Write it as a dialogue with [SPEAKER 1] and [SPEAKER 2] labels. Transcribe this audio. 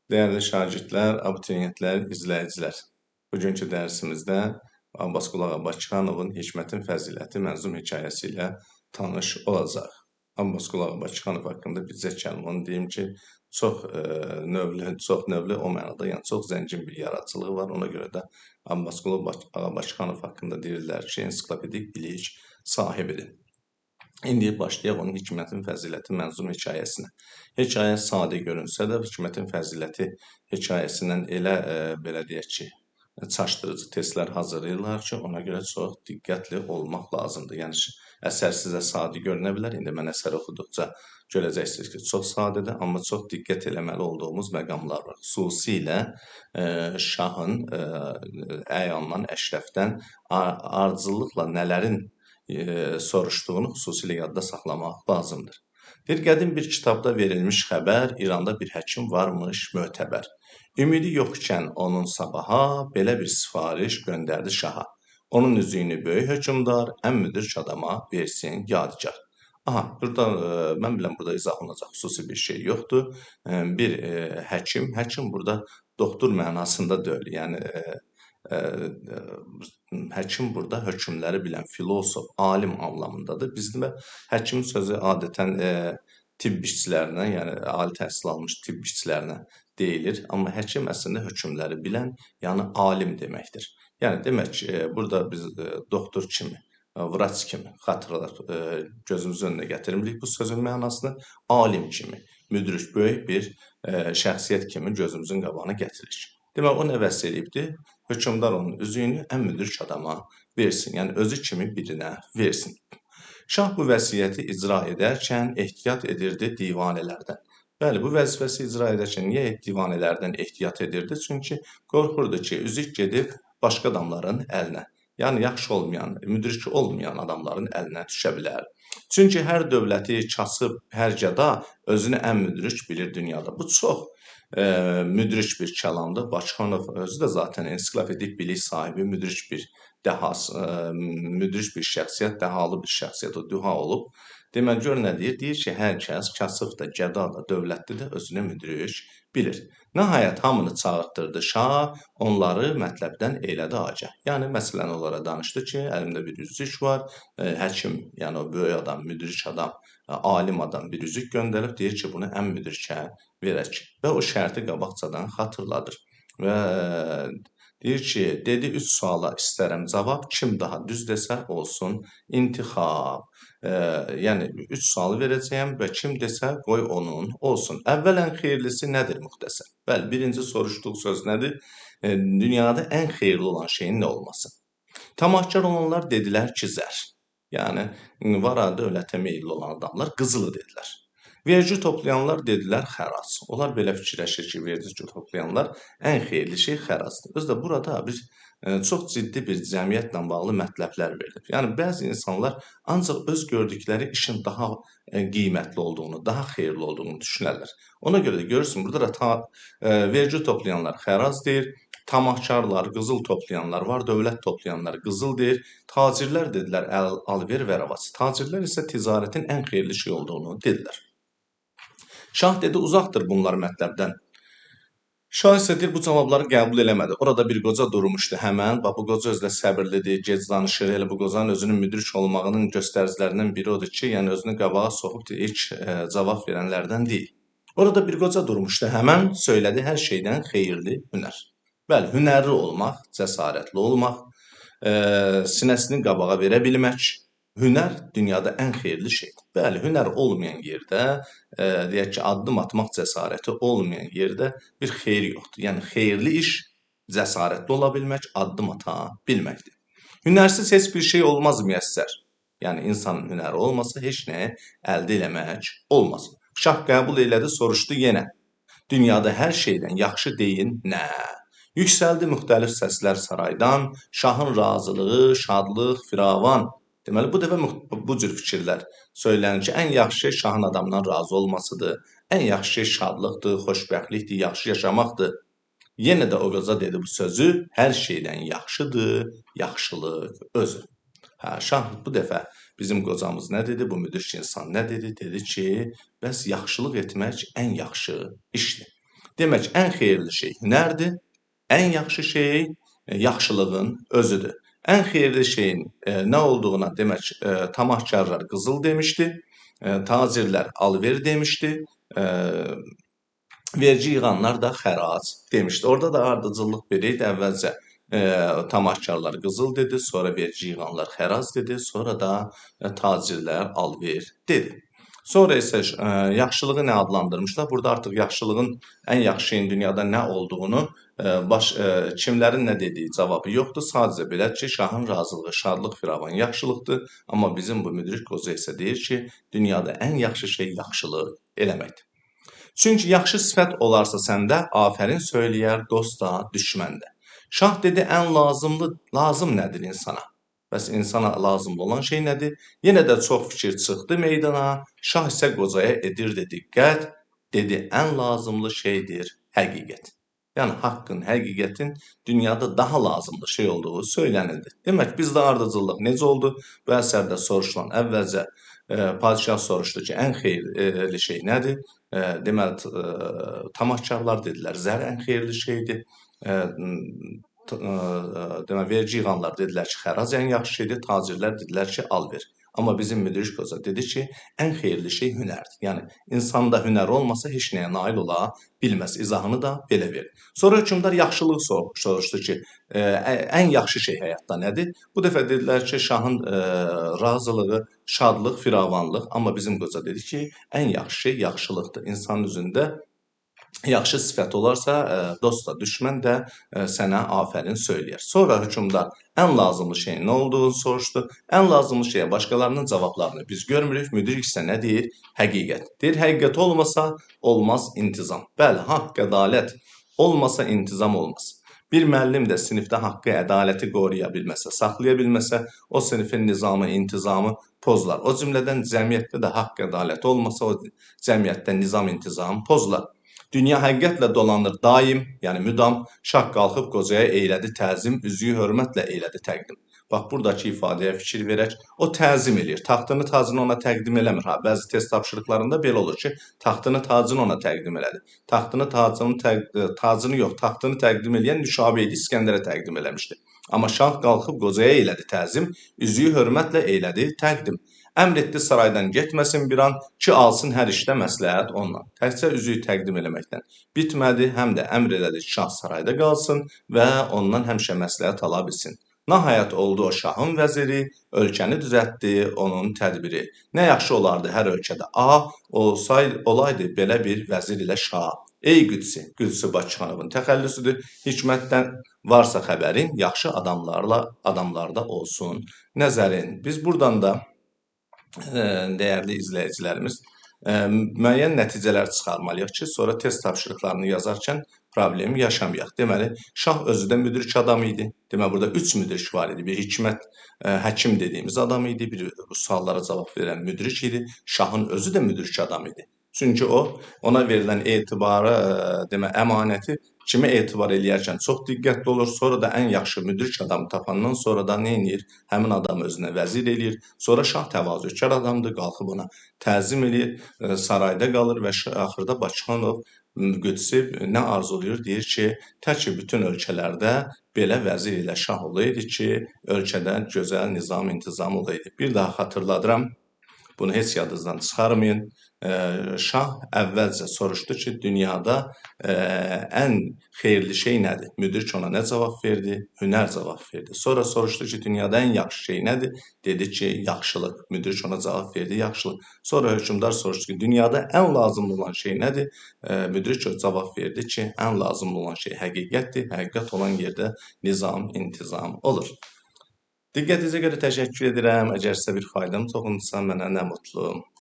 [SPEAKER 1] Değerli şagirdlər, abituriyentlər, izləyicilər. Bugünkü dərsimizdə Abbasqulu Ağa Bakıxanovun Hikmətin Fəziləti mənzum hekayəsi ilə tanış olacaq. Abbasqulu Ağa Bakıxanov haqqında bircə kəlmə onu deyim ki, çox növlü o mənada, yəni çox zəngin bir yaradıcılığı var. Ona görə də Abbasqulu Ağa Bakıxanov haqqında deyirlər ki, ensiklopedik bilik sahibidir. İndi başlayaq onun Hikmətin Fəziləti mənzum hekayəsinə. Hekayə sadə görünsə də, Hikmətin Fəziləti hekayəsindən elə belə deyək ki, çaşdırıcı testlər hazırlayırlar ki, ona görə çox diqqətli olmaq lazımdır. Yəni əsər sizə sadə görünə bilər. İndi mən əsəri oxuduqca görəcəksiniz ki, çox sadədir, amma çox diqqət eləməli olduğumuz məqamlar var. Xüsusilə şahın əyandan, əşrəfdən ardıcıllıqla nələrin soruşduğunu xüsusilə yadda saxlamaq lazımdır. Bir qədim bir kitabda verilmiş xəbər, İranda bir həkim varmış, mötəbər. Ümidi yoxkən onun sabaha belə bir sifariş göndərdi şaha. Onun üzüyünü böyük hökmdar, ən müdrik adama versin yadigar. Aha, burada mən biləm burada izah olunacaq xüsusi bir şey yoxdur. Bir həkim burada doktor mənasında deyil. Yəni həkim burada hökmləri bilən filosof, alim anlamındadır. Bizdə həkim sözü adətən tibb işçilərinə, yəni ali təhsil almış tibb işçilərinə deyilir. Amma həkim əslində hökmləri bilən, yəni alim deməkdir. Yəni demək burada biz doktor kimi, vraç kimi gözümüzün önünə gətirmirik bu sözün mənasını. Alim kimi, müdrik, böyük bir şəxsiyyət kimi gözümüzün qabağına gətiririk. Demək, o nə vəsf edibdir? Hökmdar onun üzüyünü ən müdrik adama versin. Yəni, özü kimi birinə versin. Şah bu vəsiyyəti icra edərkən ehtiyat edirdi divanələrdən. Bəli, bu vəzifəsi icra edərkən niyə divanələrdən ehtiyat edirdi? Çünki qorxurdu ki, üzük gedib başqa adamların əlinə. Yəni, yaxşı olmayan, müdrik olmayan adamların əlinə düşə bilər. Çünki hər dövləti kasıb, hər gəda özünü ən müdrik bilir dünyada. Bu çox müdrik bir kəlamdır. Bakıxanov özü də zaten ensiklopedik bilik sahibi, müdrik bir müdrik bir şəxsiyyət, dəhalı bir şəxsiyyət, o düha olub. Demək, gör nə deyir? Deyir ki, hər kəs kasıb da, gəda da, dövlətli də özünü müdrik bilir. Nəhayət, hamını çağırtdırdı şah, onları mətləbdən eylədi agah. Yəni, məsələn, onlara danışdı ki, əlimdə bir üzük var, həkim, yəni o böyük adam, müdrik adam, alim adam bir üzük göndərib, deyir ki, bunu ən müdrikə verək. Və o şərti qabaqcadan xatırladır. Və deyir ki, dedi 3 suala istərəm cavab, kim daha düz desə olsun intixab. Yəni 3 sualı verəcəyəm və kim desə qoy onun olsun. Əvvələn xeyirlisi nədir müxtəsər? Bəli, birinci soruşduğu söz nədir? Dünyada ən xeyirli olan şeyin nə olması? Tamahkar olanlar dedilər ki, zər. Yəni, var dövlətə meyilli olan adamlar qızılı dedilər. Vergi toplayanlar dedilər xərac. Onlar belə fikirləşir ki, vergi toplayanlar ən xeyirli şey xəracdır. Özü də burada biz çox ciddi bir cəmiyyətlə bağlı mətləblər verilir. Yəni, bəzi insanlar ancaq öz gördükləri işin daha qiymətli olduğunu, daha xeyirli olduğunu düşünərlər. Ona görə də görürsün, burada da vergi toplayanlar xərac deyir, tamahkarlar, qızıl toplayanlar var, dövlət toplayanlar qızıl deyir, tacirlər dedilər alver və rəvac. Tacirlər isə ticarətin ən xeyirli şey olduğunu dedilər. Şah dedi, uzaqdır bunlar mətləbdən. Şah isə deyir, bu cavabları qəbul eləmədi. Orada bir qoca durmuşdu həmən. Bu qoca özü də səbirlidir, gec danışır. Elə bu qocanın özünün müdrik olmağının göstəricilərindən biri odur ki, yəni özünü qabağa soxub ilk cavab verənlərdən deyil. Orada bir qoca durmuşdu həmən, söylədi hər şeydən xeyirli hünər. Bəli, hünərli olmaq, cəsarətli olmaq, sinəsini qabağa verə bilmək, hünər dünyada ən xeyirli şeydir. Bəli, hünər olmayan yerdə, deyək ki, addım atmaq cəsarəti olmayan yerdə bir xeyir yoxdur. Yəni, xeyirli iş cəsarətli ola bilmək, addım ata bilməkdir. Hünərsiz heç bir şey olmaz müyəssər. Yəni, insanın hünəri olmasa heç nəyə əldə eləmək olmaz. Şah qəbul elədi, soruşdu yenə. Dünyada hər şeydən yaxşı deyin nə? Yüksəldi müxtəlif səslər saraydan, şahın razılığı, şadlıq, firavan. Deməli, bu dəfə bu cür fikirlər söylənir ki, ən yaxşı şey şahın adamdan razı olmasıdır, ən yaxşı şey şadlıqdır, xoşbəxtlikdir, yaxşı yaşamaqdır. Yenə də o qoca dedi bu sözü, hər şeydən yaxşıdır, yaxşılıq özü. Şah bu dəfə bizim qocamız nə dedi, bu müdrik insan nə dedi? Dedi ki, bəs yaxşılıq etmək ən yaxşı işdir. Demək, ən xeyirli şey hünərdir. Ən yaxşı şey yaxşılığın özüdür. Ən xeyirli şeyin nə olduğuna demək, tamahkarlar qızıl demişdi, tacirlər alver demişdi, vergi yığanlar da xərac demişdi. Orada da ardıcıllıq belə idi. Əvvəlcə tamahkarlar qızıl dedi, sonra vergi yığanlar xərac dedi, sonra da tacirlər alver dedi. Sonra isə yaxşılığı nə adlandırmışlar? Burada artıq yaxşılığın, ən yaxşı şeyin dünyada nə olduğunu, kimlərin nə dediyi cavabı yoxdur. Sadəcə belə ki, şahın razılığı, şadlıq firavan yaxşılıqdır. Amma bizim bu müdrik qoca isə deyir ki, dünyada ən yaxşı şey yaxşılıq eləməkdir. Çünki yaxşı sifət olarsa səndə, afərin söyləyər dost da, düşmən də. Şah dedi, ən lazım nədir insana? Bəs insana lazım olan şey nədir? Yenə də çox fikir çıxdı meydana, şah isə qocaya edirdi diqqət, dedi, ən lazımlı şeydir həqiqət. Yəni, haqqın, həqiqətin dünyada daha lazımlı şey olduğu söylənildi. Demək, bizdə ardıcıllıq necə oldu? Bu əsərdə soruşulan əvvəlcə padişah soruşdu ki, ən xeyirli şey nədir? Deməli, tamahkarlar dedilər, zər ən xeyirli şeydir. Deməli, vergi yığanlar dedilər ki, xərac ən yaxşı şeydir. Tacirlər dedilər ki, alver. Amma bizim müdrik qoca dedi ki, ən xeyirli şey hünərdir. Yəni, insanda hünər olmasa heç nəyə nail ola bilməz. İzahını da belə verir. Sonra hökmdar yaxşılığı soruşdu ki, ən yaxşı şey həyatda nədir? Bu dəfə dedilər ki, şahın razılığı, şadlıq, firavanlıq. Amma bizim qoca dedi ki, ən yaxşı şey yaxşılıqdır. İnsanın üzündə yaxşı sifət olarsa, dost da, düşmən də sənə afərin söyləyər. Sonra hökmdar ən lazımlı şeyin nə olduğunu soruşdu. Ən lazımlı şeyə başqalarının cavablarını biz görmürük. Müdrik isə nə deyir? Həqiqət. Deyir, həqiqət olmasa olmaz intizam. Bəli, haqq, ədalət olmasa intizam olmaz. Bir müəllim də sinifdə haqqı, ədaləti qoruya bilməsə, saxlaya bilməsə, o sinifin nizamı, intizamı pozular. O cümlədən cəmiyyətdə də haqq, ədalət olmasa, o cəmiyyətdə nizam, intizam pozular. Dünya həqiqətlə dolanır daim, yəni müdam, şah qalxıb qocaya eylədi təzim, üzüyü hörmətlə eylədi təqdim. Bax, buradakı ifadəyə fikir verək, o təzim eləyir, taxtını, tacını ona təqdim eləmir. Bəzi test tapşırıqlarında belə olur ki, taxtını, tacını ona təqdim elədi. Taxtını, tacını yox, taxtını təqdim eləyən Nüşabə idi, İskəndərə təqdim eləmişdi. Amma şah qalxıb qocaya eylədi təzim, üzüyü hörmətlə eylədi təqdim. Əmr etdi saraydan getməsin bir an ki, alsın hər işdə məsləhət ondan. Təkcə üzüyü təqdim eləməkdən bitmədi, həm də əmr elədi ki, şah sarayda qalsın və ondan həmişə məsləhət ala bilsin. Nəhayət oldu o şahın vəziri, ölkəni düzəltdi onun tədbiri. Nə yaxşı olardı hər ölkədə olaydı belə bir vəzir ilə şah. Ey Qüdsi, Qüdsi Bakıxanovun təxəllüsüdür, hikmətdən varsa xəbərin, yaxşı adamlarda olsun nəzərin. Biz buradan da dəyərli izləyicilərimiz, müəyyən nəticələr çıxarmalıyıq ki, sonra test tapşırıqlarını yazarkən problem yaşamayaq. Deməli, şah özü də müdrik adam idi. Deməli, burada 3 müdrik var idi. Bir hikmət, həkim dediyimiz adam idi. Bir bu suallara cavab verən müdrik idi. Şahın özü də müdrik adam idi. Çünki ona verilən etibarı, əmanəti kimə etibar eləyərkən çox diqqətli olur. Sonra da ən yaxşı müdrik adamı tapandan sonra da nə edir? Həmin adamı özünə vəzir eləyir. Sonra şah təvazökar adamdır, qalxıb ona təzim eləyir, sarayda qalır və axırda Bakıxanov Qüdsi nə arzulayır? Deyir ki, tək ki, bütün ölkələrdə belə vəzir ilə şah olaydı ki, ölkədə gözəl nizam, intizam olaydı. Bir daha xatırladıram, bunu heç yadınızdan çıxarmayın. Şah əvvəlcə soruşdu ki, dünyada ən xeyirli şey nədir? Müdrik ona nə cavab verdi? Hünər cavab verdi. Sonra soruşdu ki, dünyada ən yaxşı şey nədir? Dedi ki, yaxşılıq. Müdrik ona cavab verdi, yaxşılıq. Sonra hökmdar soruşdu ki, dünyada ən lazımlı olan şey nədir? Müdrik cavab verdi ki, ən lazımlı olan şey həqiqətdir. Həqiqət olan yerdə nizam, intizam olur. Diqqətinizə görə təşəkkür edirəm. Əgər sizə bir faydam toxundusa, mənə nə mutlu.